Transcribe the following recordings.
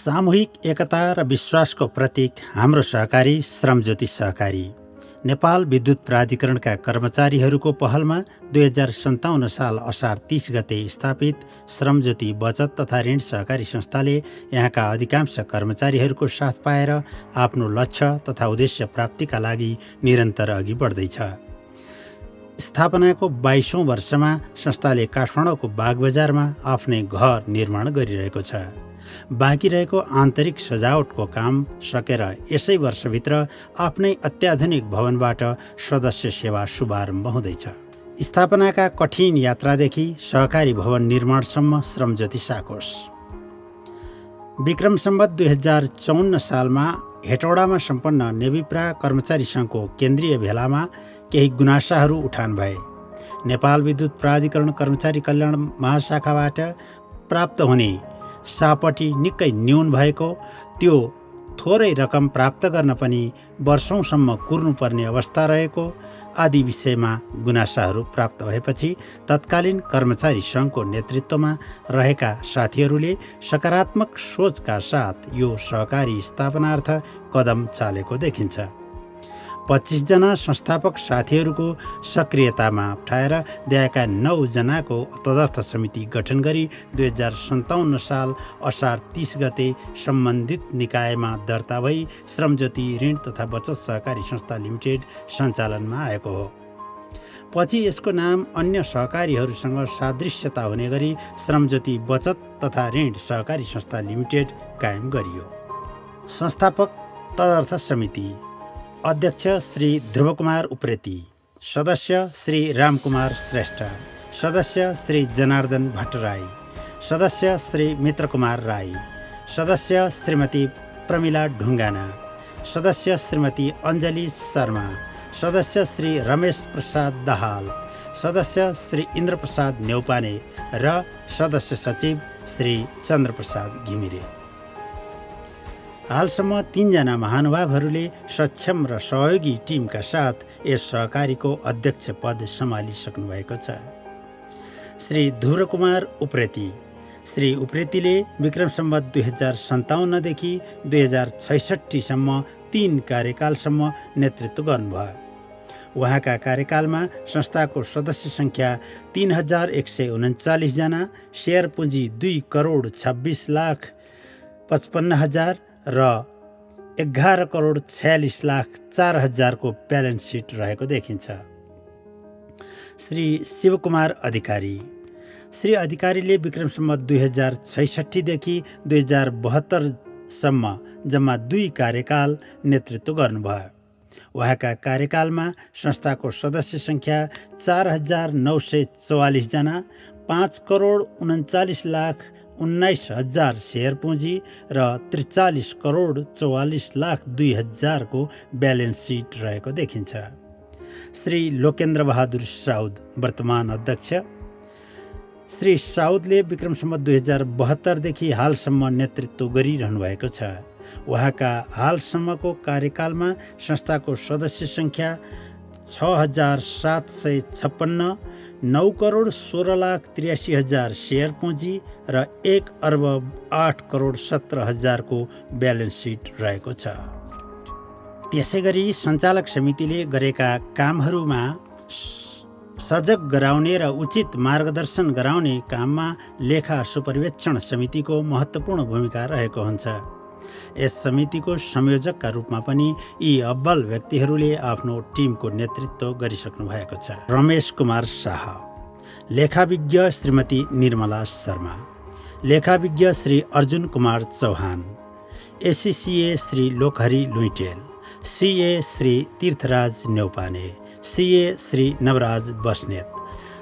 सामूहिक एकता र विश्वासको प्रतीक हाम्रो सहकारी श्रमज्योति सहकारी नेपाल विद्युत प्राधिकरणका कर्मचारीहरूको पहलमा 2057 साल असार 30 गते स्थापित श्रमज्योति बचत तथा ऋण सहकारी संस्थाले यहाँका अधिकांश कर्मचारीहरूको साथ पाएर आफ्नो लक्ष्य तथा उद्देश्य प्राप्तिका लागि निरन्तर अघि बढ्दैछ। स्थापनाको 22औं वर्षमा संस्थाले काठमाडौँको बागबजारमा आफ्नै घर निर्माण गरिरहेको छ। बाँकी रहेको आन्तरिक सजावटको काम सकेर यसै वर्षभित्र आफ्नै अत्याधुनिक भवनबाट सदस्य सेवा शुभारम्भ हुँदैछ। स्थापनाका कठिन यात्रादेखि सहकारी भवन निर्माणसम्म श्रमज्योति साकोस। विक्रम सम्वत 2054 सालमा हेटौडामा सम्पन्न नेविप्रा कर्मचारी सङ्घको केन्द्रीय भेलामा केही गुनासाहरू उठान भए। नेपाल विद्युत प्राधिकरण कर्मचारी कल्याण महाशाखाबाट प्राप्त हुने सापटी निकै न्यून भएको, त्यो थोरै रकम प्राप्त गर्न पनि वर्षौंसम्म कुर्नुपर्ने अवस्था रहेको आदि विषयमा गुनासाहरू प्राप्त भएपछि तत्कालीन कर्मचारी सङ्घको नेतृत्वमा रहेका साथीहरूले सकारात्मक सोचका साथ यो सहकारी स्थापनार्थ कदम चालेको देखिन्छ। 25 जना संस्थापक साथीहरूको सक्रियतामा अप्ठाएर द्याएका 9 जनाको तदर्थ समिति गठन गरी 2057 साल असार 30 गते सम्बन्धित निकायमा दर्ता भई श्रमज्योति ऋण तथा बचत सहकारी संस्था लिमिटेड सञ्चालनमा आएको हो। पछि यसको नाम अन्य सहकारीहरूसँग सादृश्यता हुने गरी श्रमज्योति बचत तथा ऋण सहकारी संस्था लिमिटेड कायम गरियो। संस्थापक तदर्थ समिति अध्यक्ष श्री ध्रुवकुमार उप्रेती, सदस्य श्री रामकुमार श्रेष्ठ, सदस्य श्री जनार्दन भट्टराई, सदस्य श्री मित्रकुमार राई, सदस्य श्रीमती प्रमिला ढुङ्गाना, सदस्य श्रीमती अञ्जली शर्मा, सदस्य श्री रमेश प्रसाद दाहाल, सदस्य श्री इन्द्रप्रसाद न्यौपाने र सदस्य सचिव श्री चन्द्रप्रसाद घिमिरे। हालसम्म 3 जना महानुभावहरूले सक्षम र सहयोगी टिमका साथ यस सहकारीको अध्यक्ष पद सम्हालिसक्नु भएको छ। श्री ध्रुवकुमार उप्रेती। श्री उप्रेतीले विक्रम सम्वत 2057 देखि 2066 सम्म 3 कार्यकालसम्म नेतृत्व गर्नुभयो। उहाँका कार्यकालमा संस्थाको सदस्य सङ्ख्या 3139 जना, सेयर पुँजी 2,26,55,000 र 11,46,04,000 को ब्यालेन्स सिट रहेको देखिन्छ। श्री शिवकुमार अधिकारी। श्री अधिकारीले विक्रम सम्वत 2066 देखि 2072 सम्म जम्मा 2 कार्यकाल नेतृत्व गर्नुभयो। उहाँका कार्यकालमा संस्थाको सदस्य सङ्ख्या 4,944 जना, 5,39,19,000 सेयर पुँजी र 43,44,02,000 को ब्यालेन्स सिट रहेको देखिन्छ। श्री लोकेन्द्र बहादुर साउद वर्तमान अध्यक्ष। श्री साउदले विक्रम सम्वत 2072 देखि हालसम्म नेतृत्व गरिरहनु भएको छ। उहाँका हालसम्मको कार्यकालमा संस्थाको सदस्य सङ्ख्या 6,756, 9,16,83,000 सेयर पुँजी र 1,08,17,000 को ब्यालेन्स सिट रहेको छ। त्यसै गरी सञ्चालक समितिले गरेका कामहरूमा सजग गराउने र उचित मार्गदर्शन गराउने काममा लेखा सुपरिवेक्षण समितिको महत्त्वपूर्ण भूमिका रहेको हुन्छ। यस समितिको संयोजकका रूपमा पनि यी अब्बल व्यक्तिहरूले आफ्नो टिमको नेतृत्व गरिसक्नु भएको छ। रमेश कुमार शाह। लेखाविज्ञ श्रीमती निर्मला शर्मा, लेखाविज्ञ श्री अर्जुन कुमार चौहान, एसीसीए श्री लोकहरी लुइटेल, सीए श्री तीर्थराज न्यौपाने, सीए श्री नवराज बस्नेत।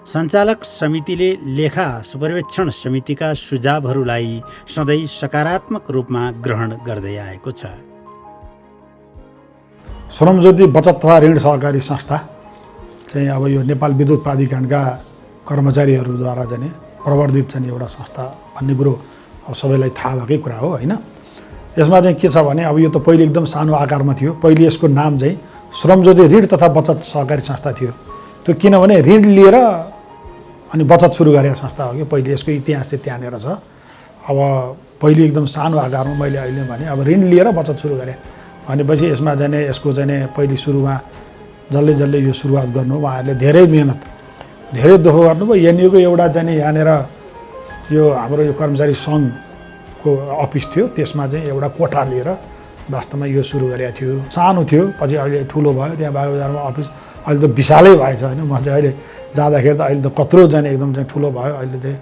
सञ्चालक समितिले लेखा सुपरिवेक्षण समितिका सुझावहरूलाई सधैँ सकारात्मक रूपमा ग्रहण गर्दै आएको छ। श्रमज्योति बचत तथा ऋण सहकारी संस्था चाहिँ अब यो नेपाल विद्युत प्राधिकरणका कर्मचारीहरूद्वारा चाहिँ प्रवर्धित चाहिँ एउटा संस्था भन्ने कुरो अब सबैलाई थाहा भएकै कुरा हो होइन। यसमा चाहिँ के छ भने अब यो त पहिले एकदम सानो आकारमा थियो। पहिले यसको नाम चाहिँ श्रमज्योति ऋण तथा बचत सहकारी संस्था थियो। त्यो किनभने ऋण लिएर अनि बचत सुरु गरेको संस्था हो कि पहिले। यसको इतिहास चाहिँ त्यहाँनिर छ। अब पहिले एकदम सानो आकारमा मैले अहिले भने अब ऋण लिएर बचत सुरु गरेँ भनेपछि यसमा चाहिँ यसको चाहिँ पहिले सुरुमा जसले यो सुरुवात गर्नु उहाँहरूले धेरै मेहनत धेरै दुःख गर्नुभयो। एनयुको एउटा चाहिँ यहाँनिर यो हाम्रो यो कर्मचारी सङ्घको अफिस थियो, त्यसमा चाहिँ एउटा कोठा लिएर वास्तवमा यो सुरु गरेको थियो। सानो थियो, पछि अहिले ठुलो भयो। त्यहाँ बागबजारमा अफिस अहिले त विशालै भएछ होइन। म चाहिँ अहिले जाँदाखेरि त अहिले त कत्रो जाने एकदम चाहिँ ठुलो भयो। अहिले चाहिँ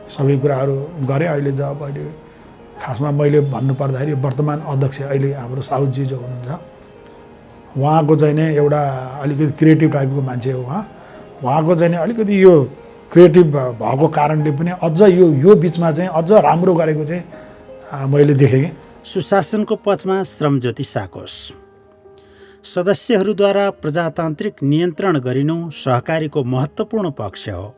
सबै कुराहरू गरेँ। अहिले जब अहिले खासमा मैले भन्नुपर्दाखेरि वर्तमान अध्यक्ष अहिले हाम्रो साउदजी जो हुनुहुन्छ उहाँको चाहिँ नै एउटा अलिकति क्रिएटिभ टाइपको मान्छे हो। उहाँको चाहिँ अलिकति यो क्रिएटिभ भएको कारणले पनि अझ यो बिचमा चाहिँ अझ राम्रो गरेको चाहिँ मैले देखेँ। सुशासनको पथमा श्रमज्योति साकोस। सदस्यहरूद्वारा प्रजातान्त्रिक नियन्त्रण गरिनु सहकारीको महत्त्वपूर्ण पक्ष हो।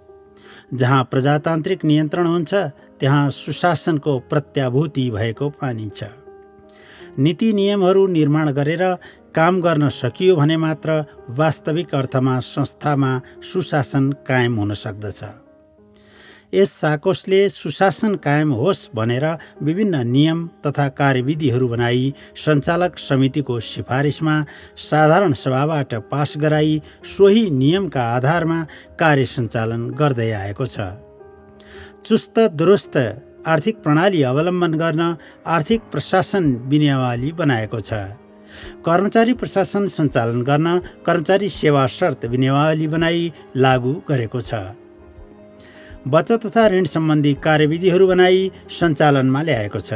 जहाँ प्रजातान्त्रिक नियन्त्रण हुन्छ त्यहाँ सुशासनको प्रत्याभूति भएको मानिन्छ। नीति नियमहरू निर्माण गरेर काम गर्न सकियो भने मात्र वास्तविक अर्थमा संस्थामा सुशासन कायम हुन सक्दछ। यस साकोसले सुशासन कायम होस् भनेर विभिन्न नियम तथा कार्यविधिहरू बनाई सञ्चालक समितिको सिफारिसमा साधारण सभाबाट पास गराई सोही नियमका आधारमा कार्य सञ्चालन गर्दै आएको छ। चुस्त दुरुस्त आर्थिक प्रणाली अवलम्बन गर्न आर्थिक प्रशासन विनियमावली बनाएको छ। कर्मचारी प्रशासन सञ्चालन गर्न कर्मचारी सेवा शर्त विनियमावली बनाई लागू गरेको छ। बचत तथा ऋण सम्बन्धी कार्यविधिहरू बनाई सञ्चालनमा ल्याएको छ।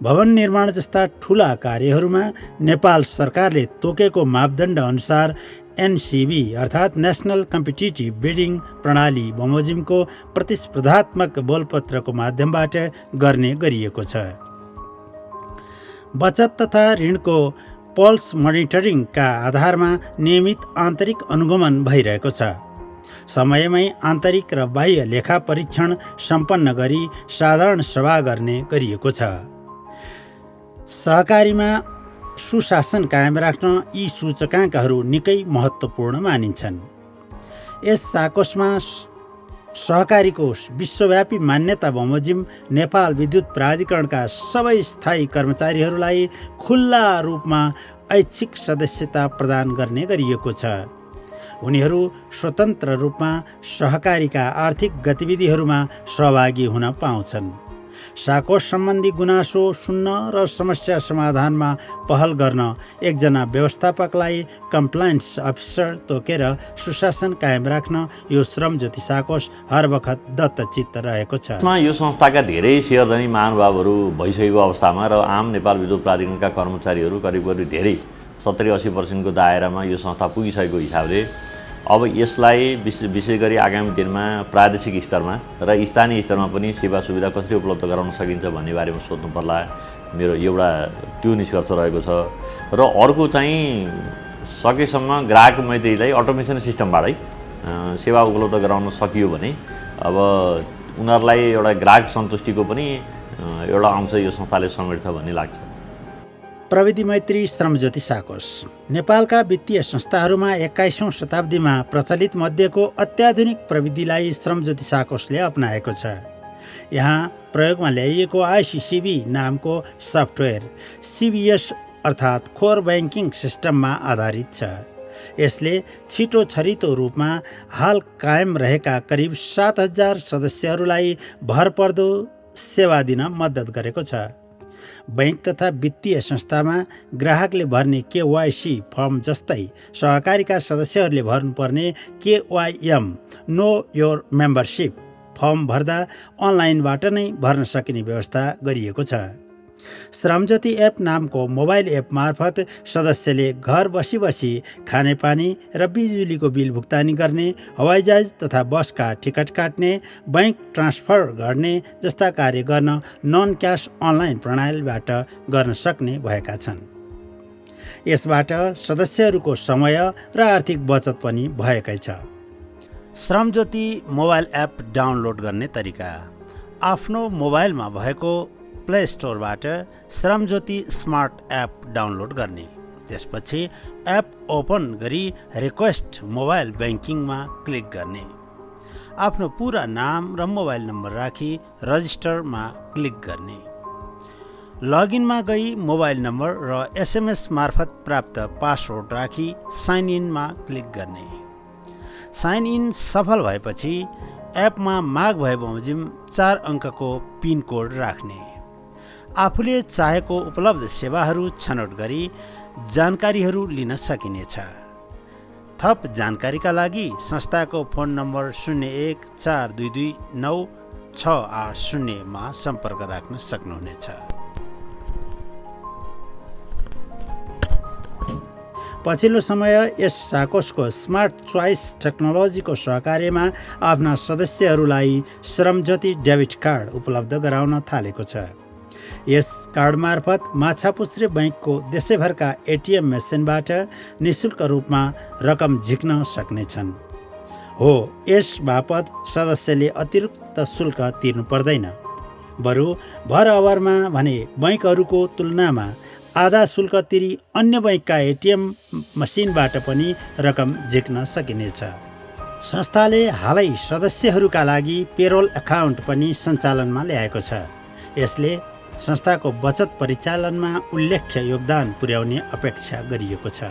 भवन निर्माण जस्ता ठूला कार्यहरूमा नेपाल सरकारले तोकेको मापदण्ड अनुसार एनसिबी अर्थात् नेसनल कम्पिटिटिभ बिडिङ प्रणाली बमोजिमको प्रतिस्पर्धात्मक बोलपत्रको माध्यमबाट गर्ने गरिएको छ। बचत तथा ऋणको पल्स मोनिटरिङका आधारमा नियमित आन्तरिक अनुगमन भइरहेको छ। समयमै आन्तरिक र बाह्य लेखा परीक्षण सम्पन्न गरी साधारण सभा गर्ने गरिएको छ। सहकारीमा सुशासन कायम राख्न यी सूचकाङ्कहरू निकै महत्त्वपूर्ण मानिन्छन्। यस साकोसमा सहकारीको विश्वव्यापी मान्यता बमोजिम नेपाल विद्युत प्राधिकरणका सबै स्थायी कर्मचारीहरूलाई खुल्ला रूपमा ऐच्छिक सदस्यता प्रदान गर्ने गरिएको छ। उनीहरू स्वतन्त्र रूपमा सहकारीका आर्थिक गतिविधिहरूमा सहभागी हुन पाउँछन्। साकोस सम्बन्धी गुनासो सुन्न र समस्या समाधानमा पहल गर्न एकजना व्यवस्थापकलाई कम्प्लायन्स अफिसर तोकेर सुशासन कायम राख्न यो श्रमज्योति साकोस हर वखत दत्तचित्त रहेको छ। यो संस्थाका धेरै सेयरधनी महानुभावहरू भइसकेको अवस्थामा र आम नेपाल विद्युत प्राधिकरणका कर्मचारीहरू करिब धेरै 70-80% दायरामा यो संस्था पुगिसकेको हिसाबले अब यसलाई विशेष गरी आगामी दिनमा प्रादेशिक स्तरमा र स्थानीय स्तरमा पनि सेवा सुविधा कसरी उपलब्ध गराउन सकिन्छ भन्ने बारेमा सोध्नु पर्ला। मेरो एउटा त्यो निष्कर्ष रहेको छ। र अर्को चाहिँ सकेसम्म ग्राहक मैत्रीलाई अटोमेसन सिस्टमबाटै सेवा उपलब्ध गराउन सकियो भने अब उनीहरूलाई एउटा ग्राहक सन्तुष्टिको पनि एउटा अंश यो संस्थाले समेट्छ भन्ने लाग्छ। प्रविधि मैत्री श्रमज्योति साकोस नेपालका वित्तीय संस्थाहरूमा 21औं शताब्दीमा प्रचलित मध्येको अत्याधुनिक प्रविधिलाई श्रमज्योति साकोसले अपनाएको छ। यहाँ प्रयोगमा ल्याइएको आइसिसिबी नामको सफ्टवेयर सिबिएस अर्थात् कोर ब्याङ्किङ सिस्टममा आधारित छ। यसले छिटो छरितो रूपमा हाल कायम रहेका करिब 7000 सदस्यहरूलाई भरपर्दो सेवा दिन मद्दत गरेको छ। बैंक तथा वित्तीय संस्थामा ग्राहकले भर्ने केवाइसी फर्म जस्तै सहकारीका सदस्यहरूले भर्नुपर्ने केवाइएम नो योर मेम्बरसिप फर्म भर्दा अनलाइनबाट नै भर्न सकिने व्यवस्था गरिएको छ। श्रमज्योति एप नामको मोबाइल एप मार्फत सदस्यले घर बसी बसी खानेपानी र बिजुलीको बिल भुक्तानी गर्ने, हवाईजहाज तथा बसका टिकट काट्ने, बैंक ट्रान्सफर गर्ने जस्ता कार्य गर्न नन क्यास अनलाइन प्रणालीबाट गर्न सक्ने भएका छन्। यसबाट सदस्यहरूको समय र आर्थिक बचत पनि भएकै छ। श्रमज्योति मोबाइल एप डाउनलोड गर्ने तरिका: आफ्नो मोबाइलमा भएको प्ले स्टोरबाट श्रमज्योति स्मार्ट एप डाउनलोड गर्ने, त्यसपछि एप ओपन गरी रिक्वेस्ट मोबाइल ब्याङ्किङमा क्लिक गर्ने, आफ्नो पुरा नाम र मोबाइल नम्बर राखी रजिस्टरमा क्लिक गर्ने, लगइनमा गई मोबाइल नम्बर र एसएमएस मार्फत प्राप्त पासवर्ड राखी साइन इनमा क्लिक गर्ने। साइन इन सफल भएपछि एपमा माग भए बमोजिम 4 अङ्कको पिन कोड राख्ने। आफूले चाहेको उपलब्ध सेवाहरू छनौट गरी जानकारीहरू लिन सकिनेछ। थप जानकारीका लागि संस्थाको फोन नम्बर 0142296880 मा सम्पर्क राख्न सक्नुहुनेछ। पछिल्लो समय यस साकोसको स्मार्ट चोइस टेक्नोलोजीको सहकार्यमा आफ्ना सदस्यहरूलाई श्रमज्योति डेबिट कार्ड उपलब्ध गराउन थालेको छ। यस कार्ड मार्फत माछापुच्छ्रे बैंकको देशैभरका एटिएम मेसिनबाट निःशुल्क रूपमा रकम झिक्न सक्नेछन्। हो, यस बापत सदस्यले अतिरिक्त शुल्क तिर्नु पर्दैन। बरु भर अवरमा भने बैंकहरूको तुलनामा आधा शुल्क तिरी अन्य बैंकका एटिएम मसिनबाट पनि रकम झिक्न सकिनेछ। संस्थाले हालै सदस्यहरूका लागि पेरोल अकाउन्ट पनि सञ्चालनमा ल्याएको छ। यसले संस्थाको बचत परिचालनमा उल्लेख्य योगदान पुर्याउने अपेक्षा गरिएको छ।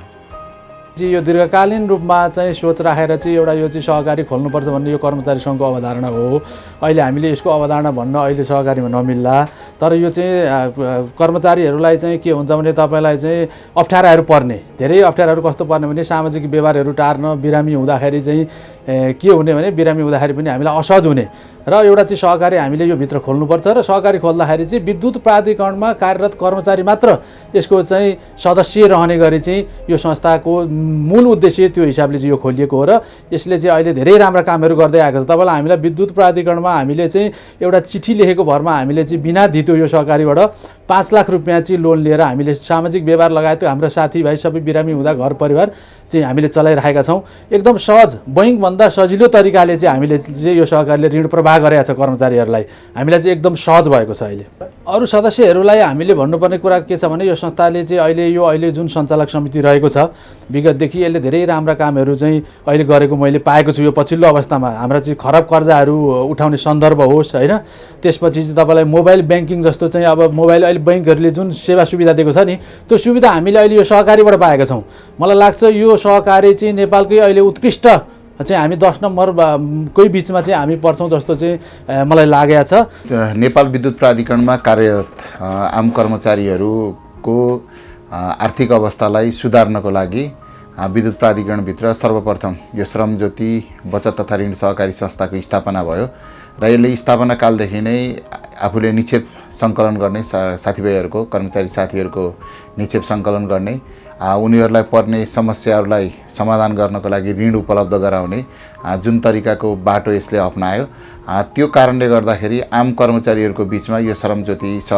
यो दीर्घकालीन रूपमा चाहिँ सोच राखेर चाहिँ एउटा यो चाहिँ सहकारी खोल्नुपर्छ भन्ने यो कर्मचारी सङ्घको अवधारणा हो। अहिले हामीले यसको अवधारणा भन्न अहिले सहकारीमा नमिल्ला, तर यो चाहिँ कर्मचारीहरूलाई चाहिँ के हुन्छ भने तपाईँलाई चाहिँ अप्ठ्याराहरू पर्ने, धेरै अप्ठ्याराहरू कस्तो पर्ने भने सामाजिक व्यवहारहरू टार्न, बिरामी हुँदाखेरि चाहिँ के हुने भने बिरामी हुँदाखेरि पनि हामीलाई असहज हुने र एउटा चाहिँ सहकारी हामीले यो भित्र खोल्नुपर्छ र सहकारी खोल्दाखेरि चाहिँ विद्युत प्राधिकरणमा कार्यरत कर्मचारी मात्र यसको चाहिँ सदस्य रहने गरी चाहिँ यो संस्थाको मूल उद्देश्य त्यो हिसाबले चाहिँ यो खोलिएको हो र यसले चाहिँ अहिले धेरै राम्रा कामहरू गर्दै आएको छ। तपाईँलाई हामीलाई विद्युत प्राधिकरणमा हामीले चाहिँ एउटा चिठी लेखेको भरमा हामीले चाहिँ बिना धितो यो सहकारीबाट 5 लाख रुपियाँ चाहिँ लोन लिएर हामीले सामाजिक व्यवहार लगायत हाम्रो साथीभाइ सबै बिरामी हुँदा घर परिवार चाहिँ हामीले चलाइरहेका छौँ। एकदम सहज, बैंकभन्दा सजिलो तरिकाले चाहिँ हामीले चाहिँ यो सहकारीले ऋण प्रवाह गरेका छ कर्मचारीहरूलाई। हामीलाई चाहिँ एकदम सहज भएको छ। अहिले अरू सदस्यहरूलाई हामीले भन्नुपर्ने कुरा के छ भने यो संस्थाले चाहिँ अहिले जुन सञ्चालक समिति रहेको छ विगतदेखि यसले धेरै राम्रा कामहरू चाहिँ अहिले गरेको मैले पाएको छु। यो पछिल्लो अवस्थामा हाम्रा चाहिँ खराब कर्जाहरू उठाउने सन्दर्भ होस् होइन, त्यसपछि चाहिँ तपाईँलाई मोबाइल ब्याङ्किङ जस्तो चाहिँ अब मोबाइल अहिले बैङ्कहरूले जुन सेवा सुविधा दिएको छ नि त्यो सुविधा हामीले अहिले यो सहकारीबाट पाएका छौँ। मलाई लाग्छ यो सहकारी चाहिँ नेपालकै अहिले उत्कृष्ट चाहिँ हामी 10 नम्बरकै बिचमा चाहिँ हामी पर्छौँ जस्तो चाहिँ मलाई लागेको छ। नेपाल विद्युत प्राधिकरणमा कार्यरत आम कर्मचारीहरूको आर्थिक अवस्थालाई सुधार्नको लागि विद्युत प्राधिकरणभित्र सर्वप्रथम यो श्रमज्योति बचत तथा ऋण सहकारी संस्थाको स्थापना भयो र यसले स्थापना कालदेखि नै आफूले निक्षेप सङ्कलन गर्ने साथीभाइहरूको कर्मचारी साथीहरूको निक्षेप सङ्कलन गर्ने, उनीहरूलाई पर्ने समस्याहरूलाई समाधान गर्नको लागि ऋण उपलब्ध गराउने जुन तरिकाको बाटो यसले अपनायो त्यो कारणले गर्दाखेरि आम कर्मचारीहरूको बिचमा यो श्रमज्योति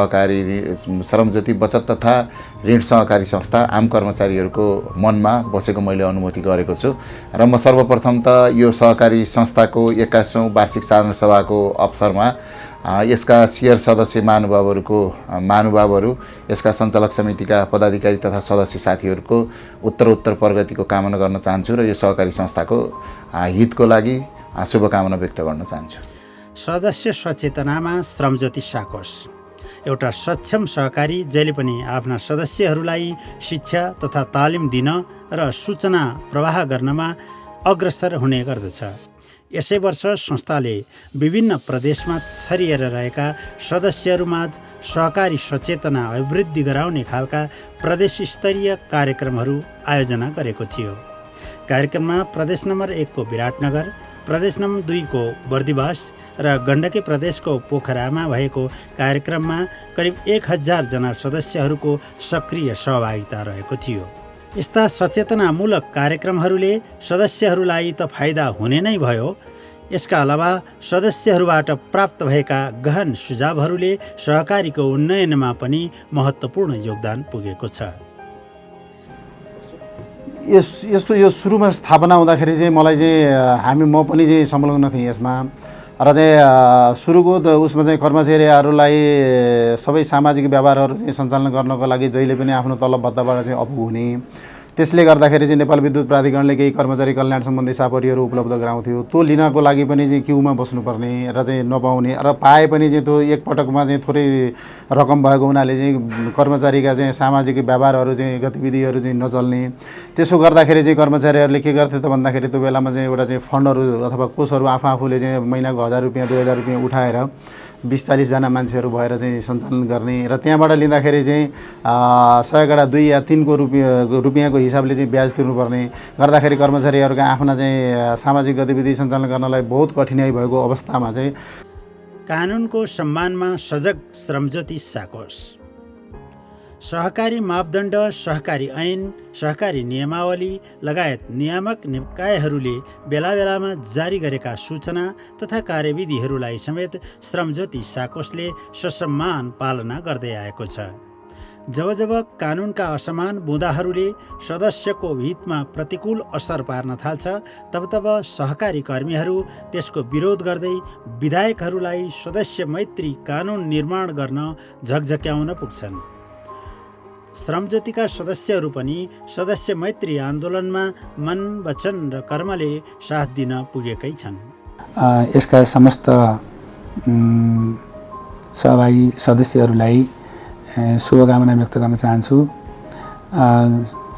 बचत तथा ऋण सहकारी संस्था आम कर्मचारीहरूको मनमा बसेको मैले अनुभूति गरेको छु। र म सर्वप्रथम त यो सहकारी संस्थाको 21औं वार्षिक साधारण सभाको अवसरमा यसका शेयर सदस्य महानुभावहरू यसका सञ्चालक समितिका पदाधिकारी तथा सदस्य साथीहरूको उत्तरोत्तर प्रगतिको कामना गर्न चाहन्छु र यो सहकारी संस्थाको हितको लागि शुभकामना व्यक्त गर्न चाहन्छु। सदस्य सचेतनामा श्रमज्योति साकोस एउटा सक्षम सहकारी जहिले पनि आफ्ना सदस्यहरूलाई शिक्षा तथा तालिम दिन र सूचना प्रवाह गर्नमा अग्रसर हुने गर्दछ। यसै वर्ष संस्थाले विभिन्न प्रदेशमा छरिएर रहेका सदस्यहरूमाझ सहकारी सचेतना अभिवृद्धि गराउने खालका प्रदेश स्तरीय कार्यक्रमहरू आयोजना गरेको थियो। कार्यक्रममा प्रदेश नम्बर 1 को विराटनगर, प्रदेश नम्बर 2 को बर्दिवास र गण्डकी प्रदेशको पोखरामा भएको कार्यक्रममा करिब 1000 जना सदस्यहरूको सक्रिय सहभागिता रहेको थियो। यस्ता सचेतनामूलक कार्यक्रमहरूले सदस्यहरूलाई त फाइदा हुने नै भयो, यसका अलावा सदस्यहरूबाट प्राप्त भएका गहन सुझावहरूले सहकारीको उन्नयनमा पनि महत्त्वपूर्ण योगदान पुगेको छ। यस्तो यो सुरुमा स्थापना हुँदाखेरि चाहिँ मलाई चाहिँ म पनि चाहिँ संलग्न थिएँ यसमा र चाहिँ सुरुको उसमा चाहिँ कर्मचारीहरूलाई सबै सामाजिक व्यवहारहरू चाहिँ सञ्चालन गर्नको लागि जहिले पनि आफ्नो तलब भत्ताबाट चाहिँ अपुग हुने, त्यसले गर्दाखेरि चाहिँ नेपाल विद्युत प्राधिकरणले केही कर्मचारी कल्याण सम्बन्धी सापटीहरू उपलब्ध गराउँथ्यो। त्यो लिनको लागि पनि चाहिँ क्युमा बस्नुपर्ने र चाहिँ नपाउने र पाए पनि चाहिँ त्यो एकपटकमा चाहिँ थोरै रकम भएको हुनाले चाहिँ कर्मचारीका चाहिँ सामाजिक व्यवहारहरू चाहिँ गतिविधिहरू चाहिँ नचल्ने। त्यसो गर्दाखेरि चाहिँ कर्मचारीहरूले के गर्थे त भन्दाखेरि त्यो बेलामा चाहिँ एउटा चाहिँ फन्डहरू अथवा कोषहरू आफूले चाहिँ महिनाको 1000 रुपियाँ 2000 रुपियाँ उठाएर 20-40 जना मान्छेहरू भएर चाहिँ सञ्चालन गर्ने र त्यहाँबाट लिँदाखेरि चाहिँ 100 कडा 2 या 3 को रुपियाँको हिसाबले चाहिँ ब्याज तिर्नुपर्ने गर्दाखेरि कर्मचारीहरूका आफ्ना चाहिँ सामाजिक गतिविधि सञ्चालन गर्नलाई बहुत कठिनाइ भएको अवस्थामा चाहिँ कानुनको सम्मानमा सजग श्रमज्योति साकोस। सहकारी मापदण्ड, सहकारी ऐन, सहकारी नियमावली लगायत नियामक निकायहरूले बेला बेलामा जारी गरेका सूचना तथा कार्यविधिहरूलाई समेत श्रमज्योति साकोसले ससम्मान पालना गर्दै आएको छ। जब जब कानुनका असमान बुँदाहरूले सदस्यको हितमा प्रतिकूल असर पार्न थाल्छ तब तब सहकारी कर्मीहरू त्यसको विरोध गर्दै विधायकहरूलाई सदस्य मैत्री कानुन निर्माण गर्न झकझक्याउन पुग्छन्। श्रमज्योतिका सदस्यहरू पनि सदस्य मैत्री आन्दोलनमा मन, वचन र कर्मले साथ दिन पुगेकै छन्। यसका समस्त सहभागी सदस्यहरूलाई शुभकामना व्यक्त गर्न चाहन्छु।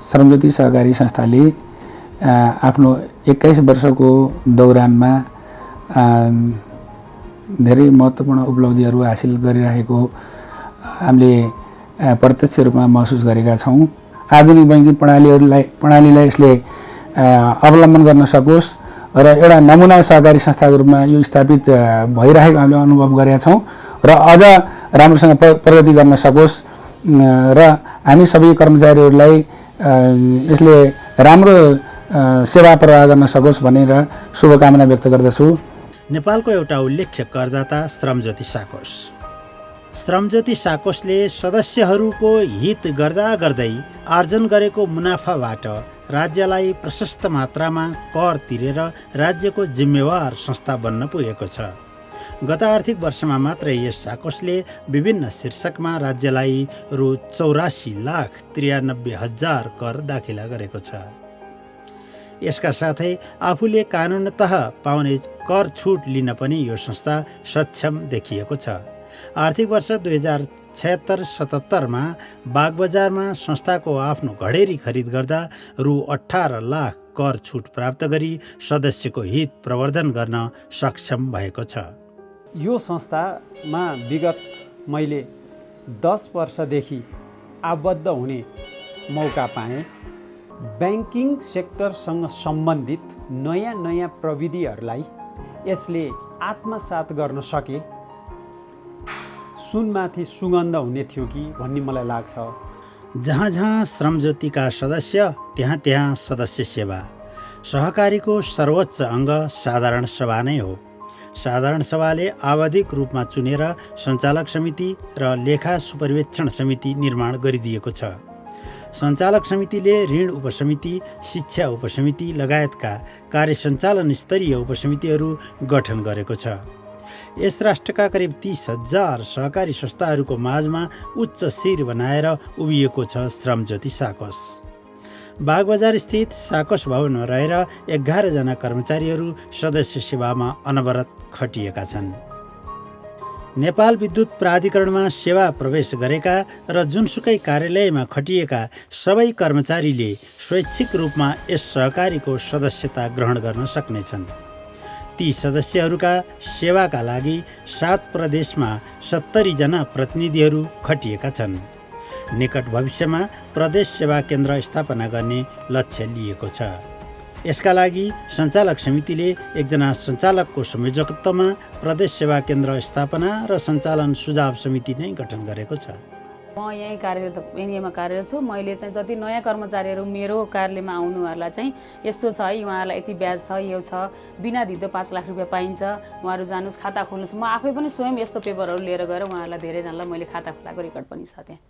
श्रमज्योति सहकारी संस्थाले आफ्नो 21 वर्षको दौरानमा धेरै महत्त्वपूर्ण उपलब्धिहरू हासिल गरिरहेको हामीले प्रत्यक्ष रूपमा महसुस गरेका छौँ। आधुनिक बैङ्किङ प्रणालीलाई यसले अवलम्बन गर्न सकोस् र एउटा नमुना सहकारी संस्थाको रूपमा यो स्थापित भइरहेको हामीले अनुभव गरेका छौँ र अझ राम्रोसँग प्रगति गर्न सकोस् र हामी सबै कर्मचारीहरूलाई यसले राम्रो सेवा प्रवाह गर्न सकोस् भनेर शुभकामना व्यक्त गर्दछु। नेपालको एउटा उल्लेख्य करदाता श्रमज्योति साकोस। श्रमज्योति साकोसले सदस्यहरूको हित गर्दा गर्दै आर्जन गरेको मुनाफाबाट राज्यलाई प्रशस्त मात्रामा कर तिरेर राज्यको जिम्मेवार संस्था बन्न पुगेको छ। गत आर्थिक वर्षमा मात्रै यस साकोसले विभिन्न शीर्षकमा राज्यलाई रु 84,93,000 कर दाखिला गरेको छ। यसका साथै आफूले कानुनतः पाउने कर छुट लिन पनि यो संस्था सक्षम देखिएको छ। आर्थिक वर्ष 2076-77 बागबजारमा संस्थाको आफ्नो घडेरी खरिद गर्दा रु 18 लाख कर छुट प्राप्त गरी सदस्यको हित प्रवर्धन गर्न सक्षम भएको छ। यो संस्थामा विगत मैले 10 वर्षदेखि आबद्ध हुने मौका पाएँ। ब्याङ्किङ सेक्टरसँग सम्बन्धित नयाँ प्रविधिहरूलाई यसले आत्मसात गर्न सके सुनमाथि सुगन्ध हुने थियो कि भन्ने मलाई लाग्छ। जहाँ जहाँ श्रमज्योतिका सदस्य त्यहाँ सदस्य सेवा। सहकारीको सर्वोच्च अङ्ग साधारण सभा नै हो। साधारण सभाले आवधिक रूपमा चुनेर सञ्चालक समिति र लेखा सुपरिवेक्षण समिति निर्माण गरिदिएको छ। सञ्चालक समितिले ऋण उपसमिति, शिक्षा उपसमिति लगायतका कार्य सञ्चालन स्तरीय उपसमितिहरू गठन गरेको छ। यस राष्ट्रका करिब 30,000 सहकारी संस्थाहरूको माझमा उच्च शिर बनाएर उभिएको छ श्रमज्योति साकोस। बागबजार स्थित साकोस भवनमा रहेर 11 जना कर्मचारीहरू सदस्य सेवामा अनवरत खटिएका छन्। नेपाल विद्युत प्राधिकरणमा सेवा प्रवेश गरेका र जुनसुकै कार्यालयमा खटिएका सबै कर्मचारीले स्वैच्छिक रूपमा यस सहकारीको सदस्यता ग्रहण गर्न सक्नेछन्। ती सदस्यहरूका सेवाका लागि 7 प्रदेशमा 70 जना प्रतिनिधिहरू खटिएका छन्। निकट भविष्यमा प्रदेश सेवा केन्द्र स्थापना गर्ने लक्ष्य लिएको छ। यसका लागि सञ्चालक समितिले 1 जना सञ्चालकको संयोजकत्वमा प्रदेश सेवा केन्द्र स्थापना र सञ्चालन सुझाव समिति नै गठन गरेको छ। म यहीँ कार्यरत एनएमा कार्यरत छु। मैले चाहिँ जति नयाँ कर्मचारीहरू मेरो कार्यालयमा आउनुहरूलाई चाहिँ यस्तो छ है, उहाँहरूलाई यति ब्याज छ, यो छ, बिना धितो 5 लाख रुपियाँ पाइन्छ, उहाँहरू जानुहोस् खाता खोल्नुहोस्। म आफै पनि स्वयं यस्तो पेपरहरू लिएर गएर उहाँहरूलाई धेरैजनालाई मैले खाता खोलाएको रेकर्ड पनि छ त्यहाँ।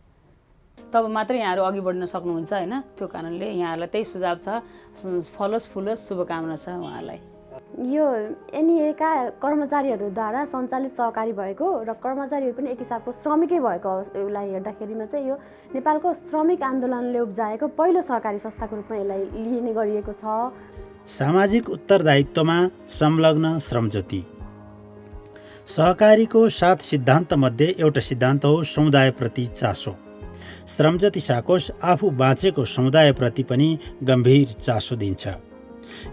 तब मात्रै यहाँहरू अघि बढ्न सक्नुहुन्छ होइन। त्यो कारणले यहाँहरूलाई त्यही सुझाव छ। फलोस् फुलोस्, शुभकामना छ उहाँहरूलाई। यो एनइएका कर्मचारीहरूद्वारा सञ्चालित सहकारी भएको र कर्मचारीहरू पनि एक हिसाबको श्रमिकै भएको उसलाई हेर्दाखेरिमा चाहिँ यो नेपालको श्रमिक आन्दोलनले उब्जाएको पहिलो सहकारी संस्थाको रूपमा यसलाई लिने गरिएको छ। सामाजिक उत्तरदायित्वमा संलग्न श्रमज्योति। सहकारीको 7 सिद्धान्तमध्ये एउटा सिद्धान्त हो समुदायप्रति चासो। श्रमज्योति साकोस आफू बाँचेको समुदायप्रति पनि गम्भीर चासो दिन्छ।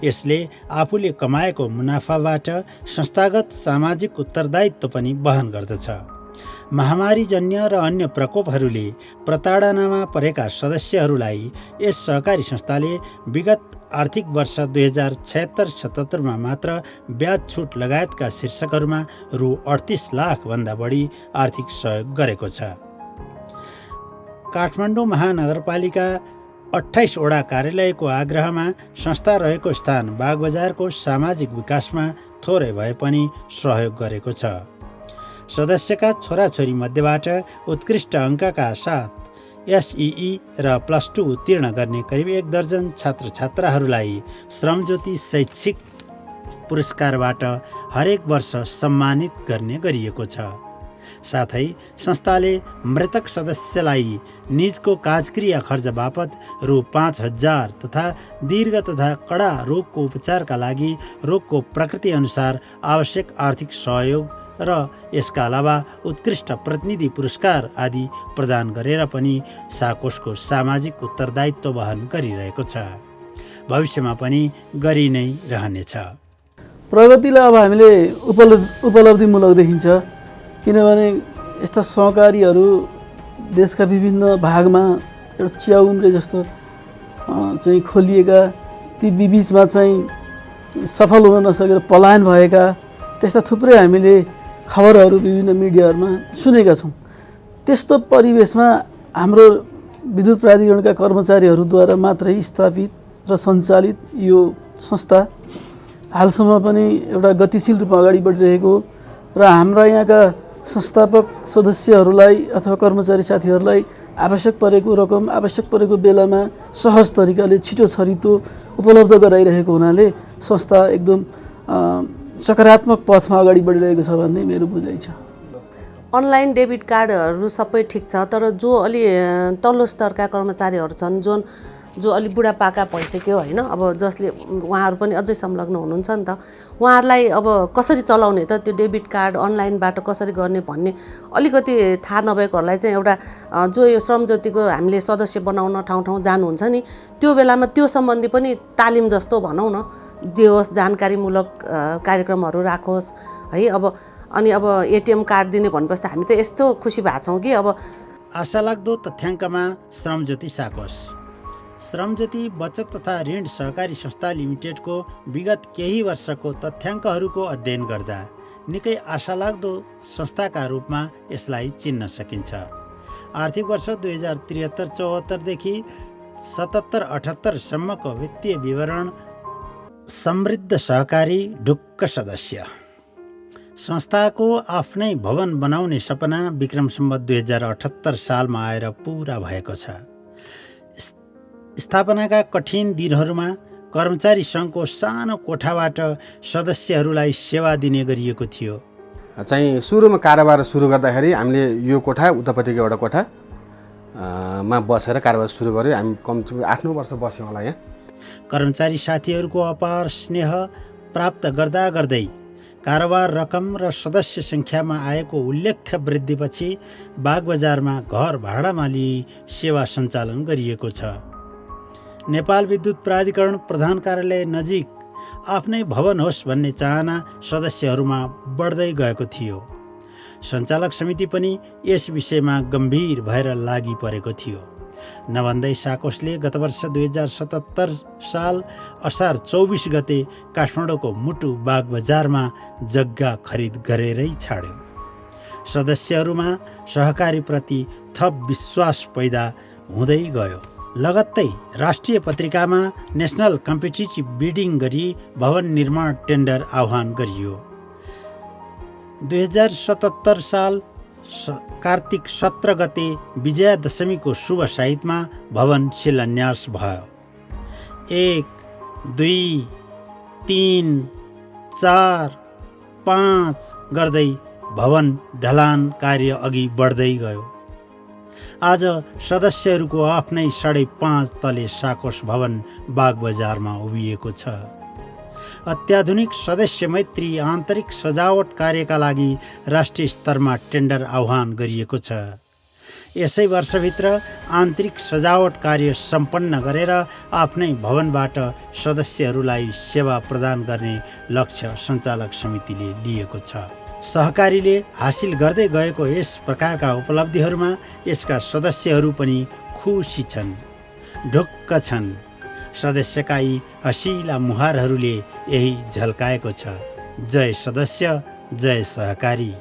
यसले आफूले कमाएको मुनाफाबाट संस्थागत सामाजिक उत्तरदायित्व पनि वहन गर्दछ। महामारीजन्य र अन्य प्रकोपहरूले प्रताडनामा परेका सदस्यहरूलाई यस सहकारी संस्थाले विगत आर्थिक वर्ष 2076-77 मात्र ब्याज छुट लगायतका शीर्षकहरूमा रु 38 लाखभन्दा बढी आर्थिक सहयोग गरेको छ। काठमाडौँ महानगरपालिका 28 वडा कार्यालयको आग्रहमा संस्था रहेको स्थान बागबजारको सामाजिक विकासमा थोरै भए पनि सहयोग गरेको छ। सदस्यका छोराछोरी मध्येबाट उत्कृष्ट अङ्कका साथ एसइई र +2 उत्तीर्ण गर्ने करिब 1 दर्जन छात्र छात्राहरूलाई श्रमज्योति शैक्षिक पुरस्कारबाट हरेक वर्ष सम्मानित गर्ने गरिएको छ। साथै संस्थाले मृतक सदस्यलाई निजको काजक्रिया खर्च बापत रु 5000 तथा दीर्घ तथा कडा रोगको उपचारका लागि रोगको प्रकृति अनुसार आवश्यक आर्थिक सहयोग र यसका अलावा उत्कृष्ट प्रतिनिधि पुरस्कार आदि प्रदान गरेर पनि साकोसको सामाजिक उत्तरदायित्व वहन गरिरहेको छ। भविष्यमा पनि गरि नै रहनेछ। प्रगतिलाई अब हामीले उपलब्धिमूलक देखिन्छ, किनभने यस्ता सहकारीहरू देशका विभिन्न भागमा एउटा चिया उम्रे जस्तो चाहिँ खोलिएका, ती बिचमा चाहिँ सफल हुन नसकेर पलायन भएका त्यस्ता थुप्रै हामीले खबरहरू विभिन्न मिडियाहरूमा सुनेका छौँ। त्यस्तो परिवेशमा हाम्रो विद्युत प्राधिकरणका कर्मचारीहरूद्वारा मात्रै स्थापित र सञ्चालित यो संस्था हालसम्म पनि एउटा गतिशील रूपमा अगाडि बढिरहेको र हाम्रा यहाँका संस्थापक सदस्यहरूलाई अथवा कर्मचारी साथीहरूलाई आवश्यक परेको रकम आवश्यक परेको बेलामा सहज तरिकाले छिटो छरितो उपलब्ध गराइरहेको हुनाले संस्था एकदम सकारात्मक पथमा अगाडि बढिरहेको छ भन्ने मेरो बुझाइ छ। अनलाइन डेबिट कार्डहरू सबै ठिक छ, तर जो अलि तल्लो स्तरका कर्मचारीहरू छन् जो अलि बुढापाका भइसक्यो होइन, अब जसले उहाँहरू पनि अझै संलग्न हुनुहुन्छ नि त, उहाँहरूलाई अब कसरी चलाउने त त्यो डेबिट कार्ड अनलाइनबाट कसरी गर्ने भन्ने अलिकति थाहा नभएकोहरूलाई चाहिँ एउटा जो यो श्रमज्योतिको हामीले सदस्य बनाउन ठाउँ ठाउँ जानुहुन्छ नि, त्यो बेलामा त्यो सम्बन्धी पनि तालिम जस्तो भनौँ न दियोस्, जानकारीमूलक कार्यक्रमहरू राखोस् है। अनि अब एटिएम कार्ड दिने भनेपछि त हामी त यस्तो खुसी भएको छौँ कि अब आशालाग्दो तथ्याङ्कमा श्रमज्योति साकोस। श्रमज्योति बचत तथा ऋण सहकारी संस्था लिमिटेडको विगत केही वर्षको तथ्याङ्कहरूको अध्ययन गर्दा निकै आशालाग्दो संस्थाका रूपमा यसलाई चिन्न सकिन्छ। आर्थिक वर्ष 2073-74 देखि 77-78 सम्मको वित्तीय विवरण समृद्ध सहकारी ढुक्क सदस्य। संस्थाको आफ्नै भवन बनाउने सपना विक्रम सम्वत 2078 सालमा आएर पुरा भएको छ। स्थापनाका कठिन दिनहरूमा कर्मचारी सङ्घको सानो कोठाबाट सदस्यहरूलाई सेवा दिने गरिएको थियो। चाहिँ सुरुमा कारोबार सुरु गर्दाखेरि हामीले यो कोठा उतापट्टिको एउटा कोठा मा बसेर कारोबार सुरु गऱ्यो। हामी कम्ती 8-9 वर्ष बस्यौँ होला यहाँ। कर्मचारी साथीहरूको अपार स्नेह प्राप्त गर्दा गर्दै कारोबार रकम र सदस्य सङ्ख्यामा आएको उल्लेख्य वृद्धिपछि बागबजारमा घर भाडामा लिई सेवा सञ्चालन गरिएको छ। नेपाल विद्युत प्राधिकरण प्रधान कार्यालय नजिक आफ्नै भवन होस् भन्ने चाहना सदस्यहरूमा बढ्दै गएको थियो। सञ्चालक समिति पनि यस विषयमा गम्भीर भएर लागि परेको थियो। नभन्दै साकोसले गत वर्ष 2077 साल असार 24 गते काठमाडौँको मुटु बागबजारमा जग्गा खरिद गरेरै छाड्यो। सदस्यहरूमा सहकारीप्रति थप विश्वास पैदा हुँदै गयो। लगत्तै राष्ट्रिय पत्रिकामा नेसनल कम्पिटिटिभ बिडिङ गरी भवन निर्माण टेन्डर आह्वान गरियो। 2077 साल कार्तिक 17 गते विजयादशमीको शुभ साहित्यमा भवन शिलान्यास भयो। 1, 2, 3, 4, 5 गर्दै भवन ढलान कार्य अघि बढ्दै गयो। आज सदस्यहरूको आफ्नै 5.5 तले साकोस भवन बागबजारमा उभिएको छ। अत्याधुनिक सदस्य मैत्री आन्तरिक सजावट कार्यका लागि राष्ट्रिय स्तरमा टेन्डर आह्वान गरिएको छ। यसै वर्षभित्र आन्तरिक सजावट कार्य सम्पन्न गरेर आफ्नै भवनबाट सदस्यहरूलाई सेवा प्रदान गर्ने लक्ष्य सञ्चालक समितिले लिएको छ। सहकारीले हासिल गर्दै गएको यस प्रकारका उपलब्धिहरूमा यसका सदस्यहरू पनि खुसी छन्, ढुक्क छन्। सदस्यका यी हँसिला मुहारहरूले यही झल्काएको छ। जय सदस्य, जय सहकारी।